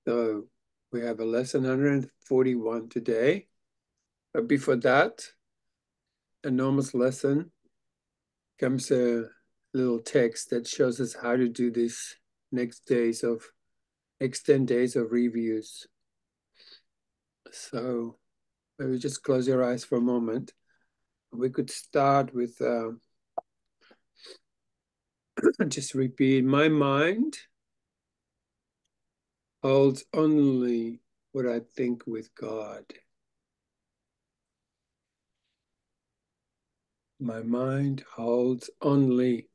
So we have a lesson 141 today. But before that, enormous lesson, comes a little text that shows us how to do this next 10 days of reviews. So maybe just close your eyes for a moment. We could start with just repeat, my mind holds only what I think with God. My mind holds only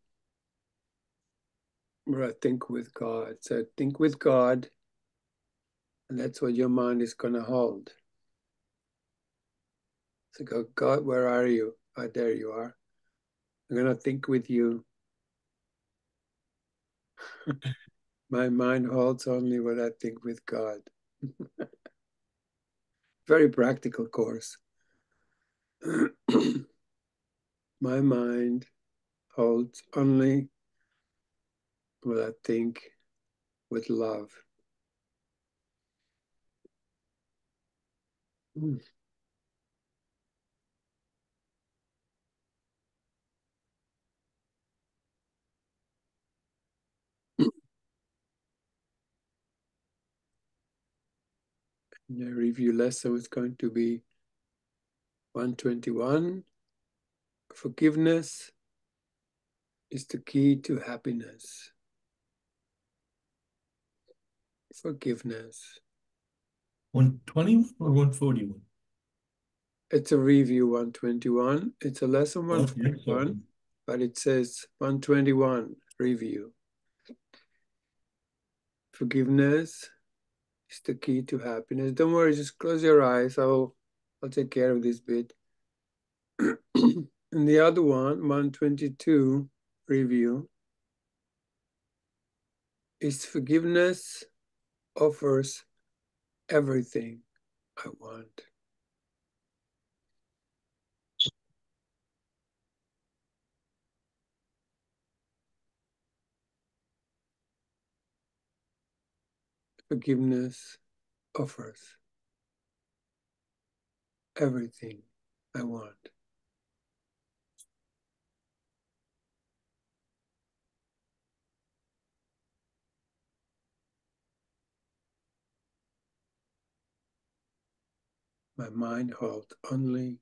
what I think with God. So think with God, and that's what your mind is going to hold. So go, God, where are you? Oh, there you are. I'm going to think with you. My mind holds only what I think with God. Very practical course. My mind holds only what I think with love. The review lesson is going to be 121. Forgiveness is the key to happiness. Forgiveness. 120 or 141? It's a review 121. It's a lesson Okay, 141, but it says 121 review. Forgiveness is the key to happiness. Don't worry, just close your eyes. I'll take care of this bit. And the other one, 122 review, is forgiveness offers everything I want. Forgiveness offers everything I want. My mind holds only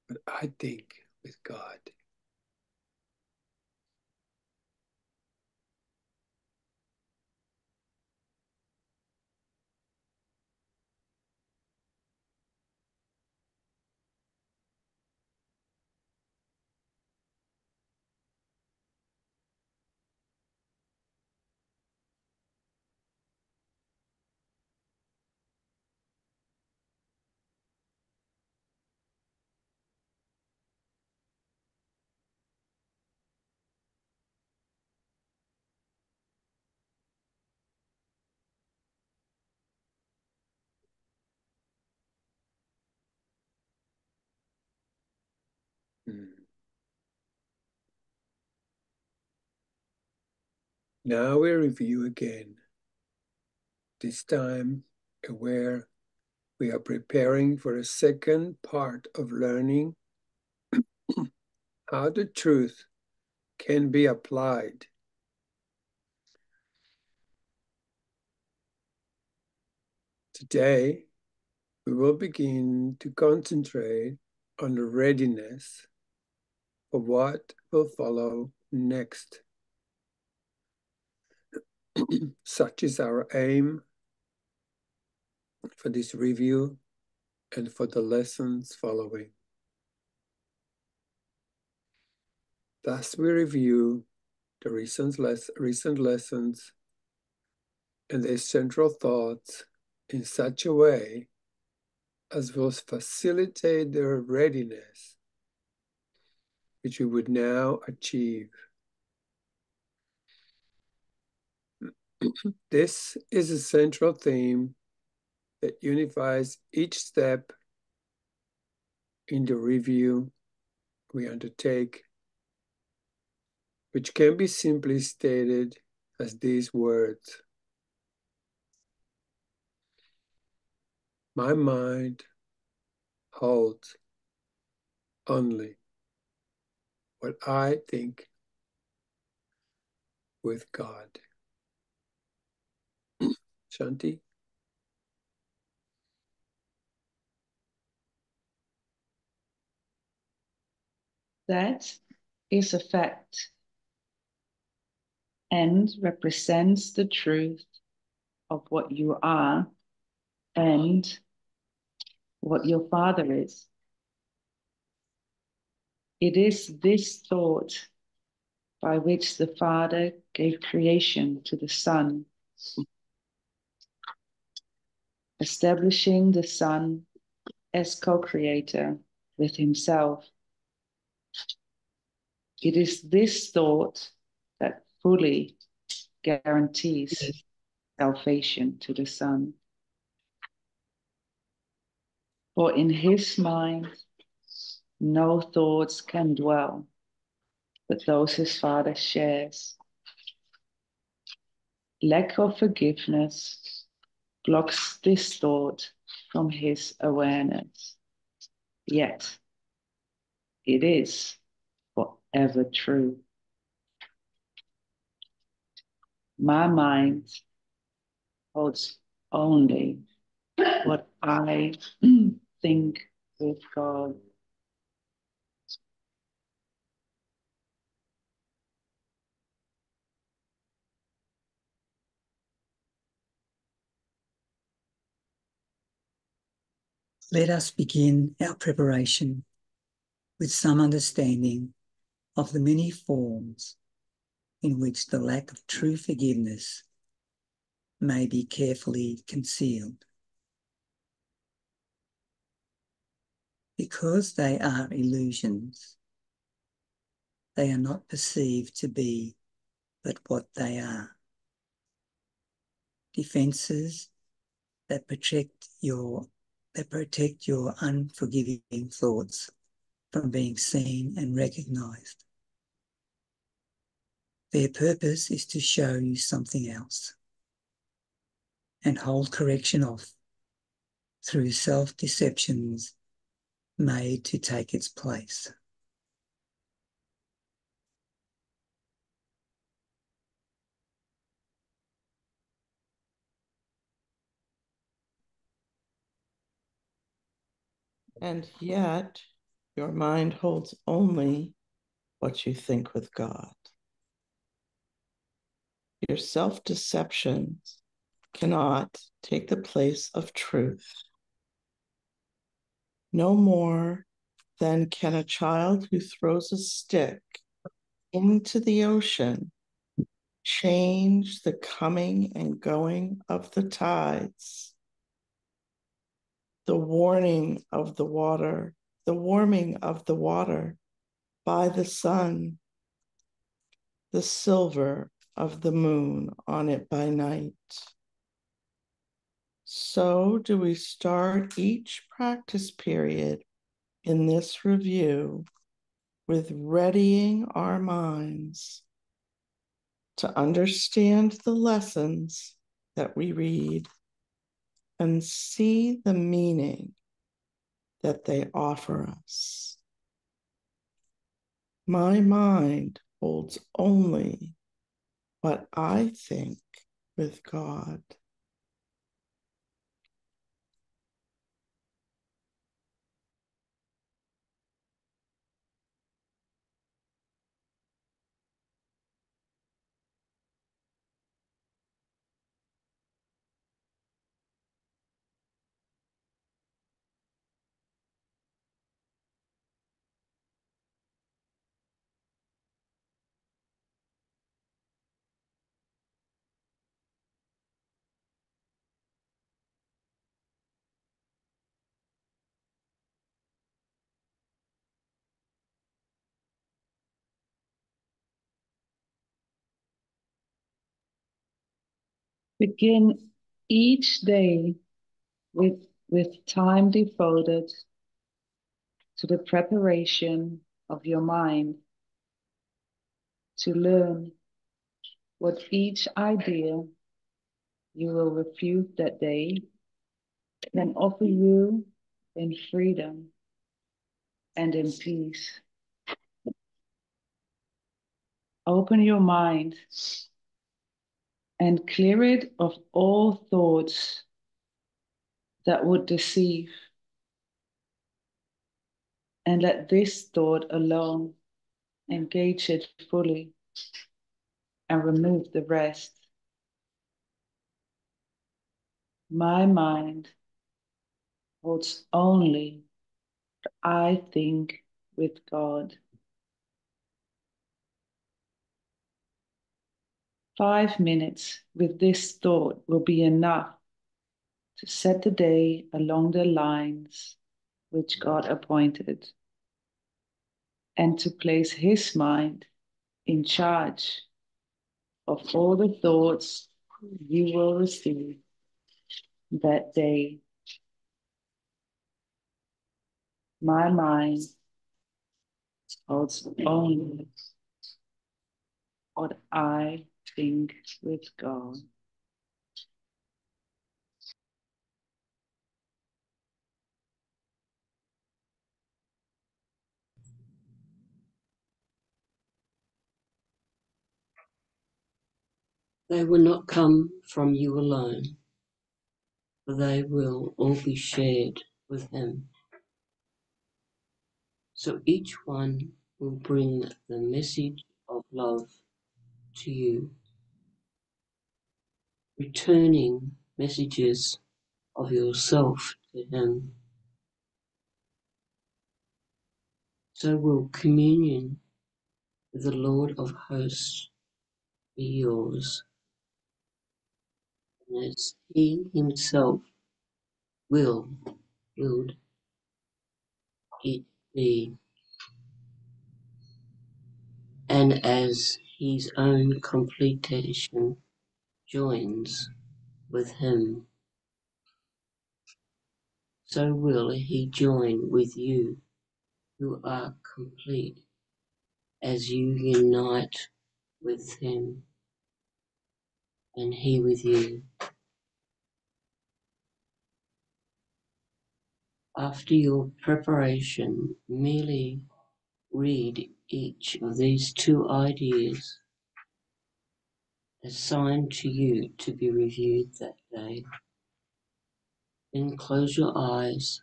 what I think with God. Now we review again. This time, aware we are preparing for a second part of learning how the truth can be applied. Today, we will begin to concentrate on the readiness for what will follow next. Such is our aim for this review and for the lessons following. Thus, we review the recent lessons and their central thoughts in such a way as will facilitate their readiness, which we would now achieve. This is a central theme that unifies each step in the review we undertake, which can be simply stated as these words: My mind holds only what I think with God. Shanti? That is a fact and represents the truth of what you are and what your Father is. It is this thought by which the Father gave creation to the Son, establishing the Son as co-creator with himself. It is this thought that fully guarantees salvation to the Son. For in his mind, no thoughts can dwell but those his Father shares. Lack of forgiveness blocks this thought from his awareness. Yet, it is forever true. My mind holds only what I think with God. Let us begin our preparation with some understanding of the many forms in which the lack of true forgiveness may be carefully concealed. Because they are illusions, they are not perceived to be but what they are. Defences that protect your unforgiving thoughts from being seen and recognised. Their purpose is to show you something else and hold correction off through self-deceptions made to take its place. And yet, your mind holds only what you think with God. Your self-deception cannot take the place of truth. No more than can a child who throws a stick into the ocean change the coming and going of the tides, the warming of the water by the sun, the silver of the moon on it by night. So do we start each practice period in this review with readying our minds to understand the lessons that we read and see the meaning that they offer us. My mind holds only what I think with God. Begin each day with time devoted to the preparation of your mind to learn what each idea you will refute that day then offer you in freedom and in peace. Open your mind and clear it of all thoughts that would deceive, and let this thought alone engage it fully and remove the rest. My mind holds only I think with God. 5 minutes with this thought will be enough to set the day along the lines which God appointed, and to place His mind in charge of all the thoughts you will receive that day. My mind holds only what I think with God. They will not come from you alone, for they will all be shared with him. So each one will bring the message of love to you, returning messages of yourself to him. So will communion with the Lord of hosts be yours, and as he himself willed it be, and as his own completion joins with him, so will he join with you who are complete as you unite with him and he with you. After your preparation, merely read each of these two ideas assigned to you to be reviewed that day. Then close your eyes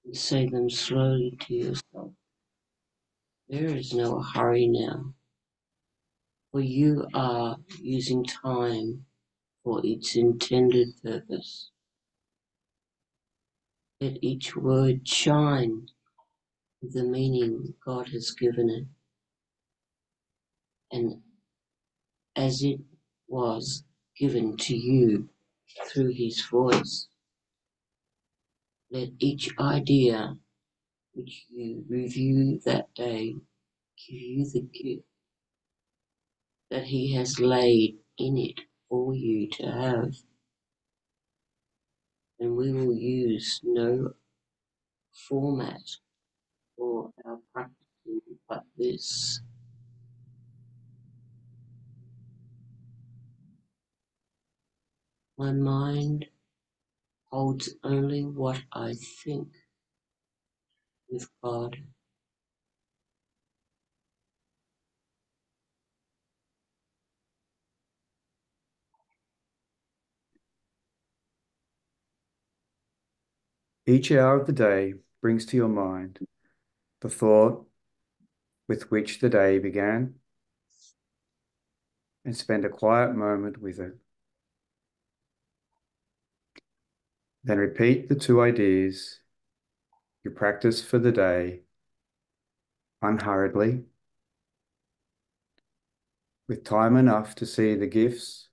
and say them slowly to yourself. There is no hurry now, for you are using time for its intended purpose. Let each word shine with the meaning God has given it, and as it was given to you through his voice. Let each idea which you review that day give you the gift that he has laid in it for you to have. And we will use no format for our practicing but this. My mind holds only what I think with God. Each hour of the day brings to your mind the thought with which the day began, and spend a quiet moment with it. Then repeat the two ideas you practice for the day unhurriedly, with time enough to see the gifts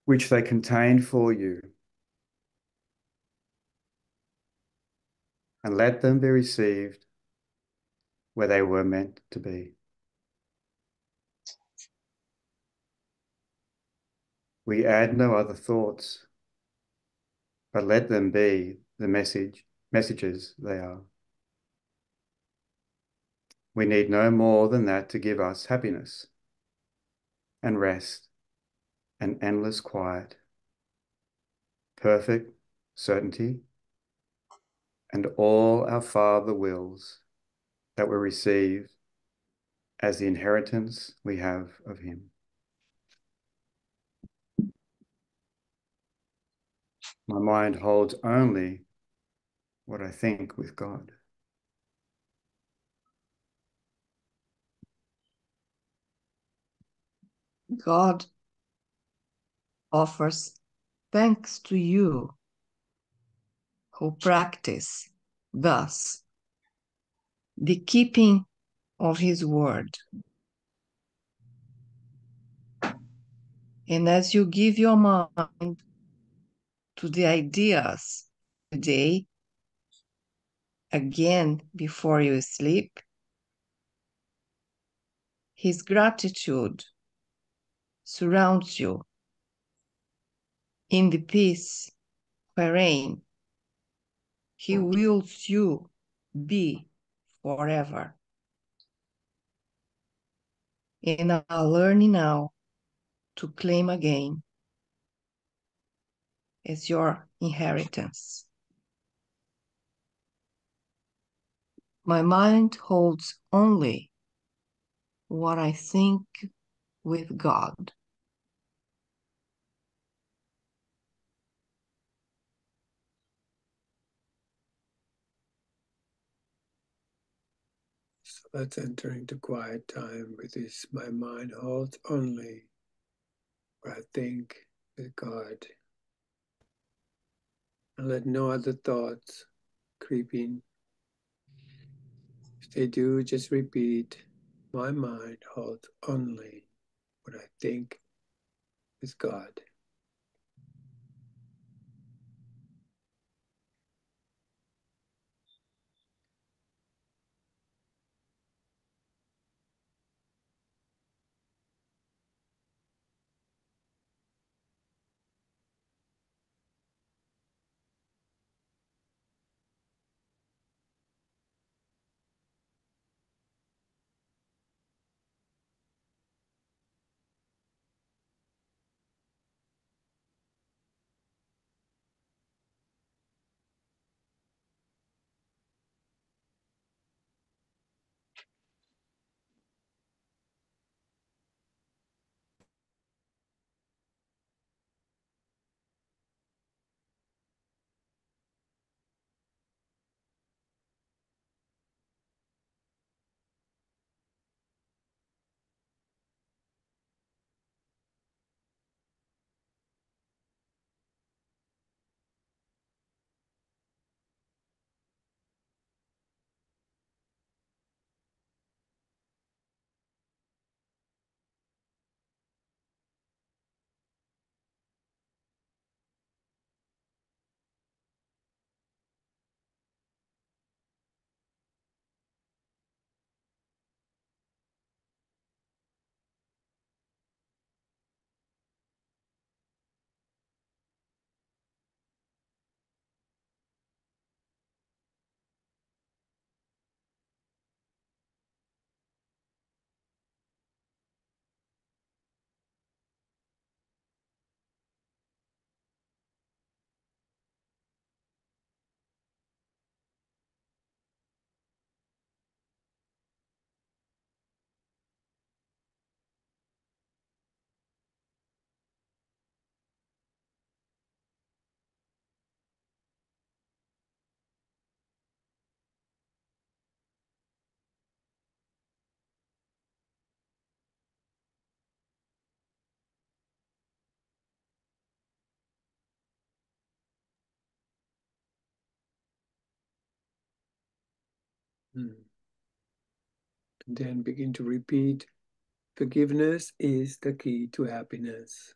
which they contain for you, and let them be received where they were meant to be. We add no other thoughts, but let them be the messages they are. We need no more than that to give us happiness and rest and endless quiet. perfect certainty, and all our Father wills that we receive as the inheritance we have of him. My mind holds only what I think with God. God offers thanks to you who practice thus the keeping of his word. And as you give your mind to the ideas today, again before you sleep, his gratitude surrounds you in the peace wherein he wills you be forever. And are learning now to claim again as your inheritance. My mind holds only what I think with God. So let's enter into quiet time with this. My mind holds only what I think with God. And let no other thoughts creep in. If they do, just repeat, my mind holds only what I think with God. And then begin to repeat, forgiveness is the key to happiness.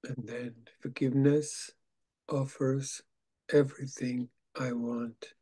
And then forgiveness offers everything I want.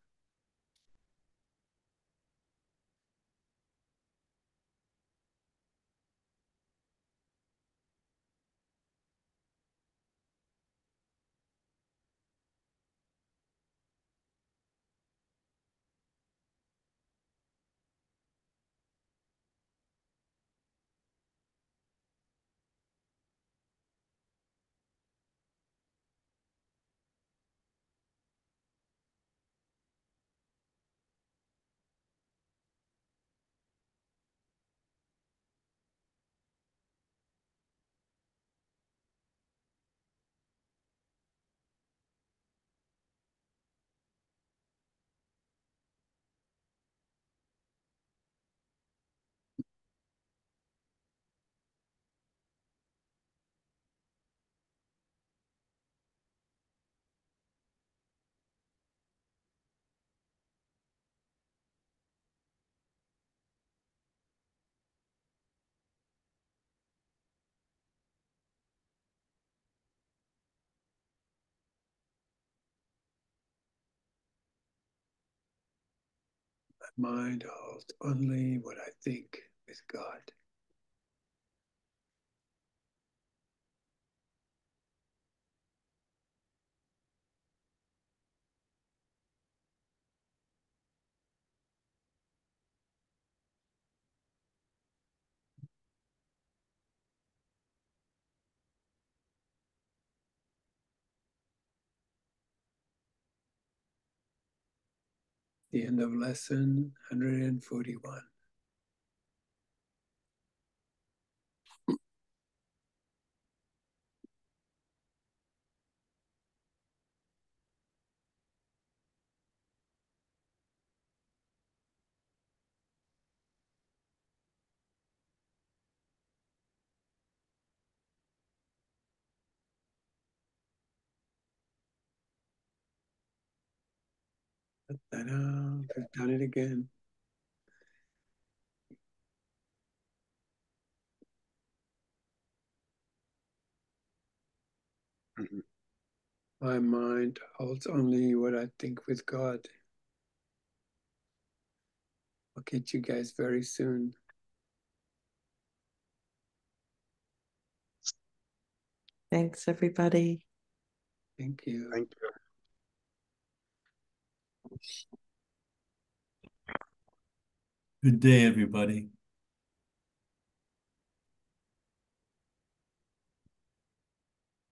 My mind holds only what I think with God. The end of lesson 141. Ta-da, we've done it again. My mind holds only what I think with God. I'll catch you guys very soon. Thanks, everybody. Thank you. Thank you. Good day, everybody.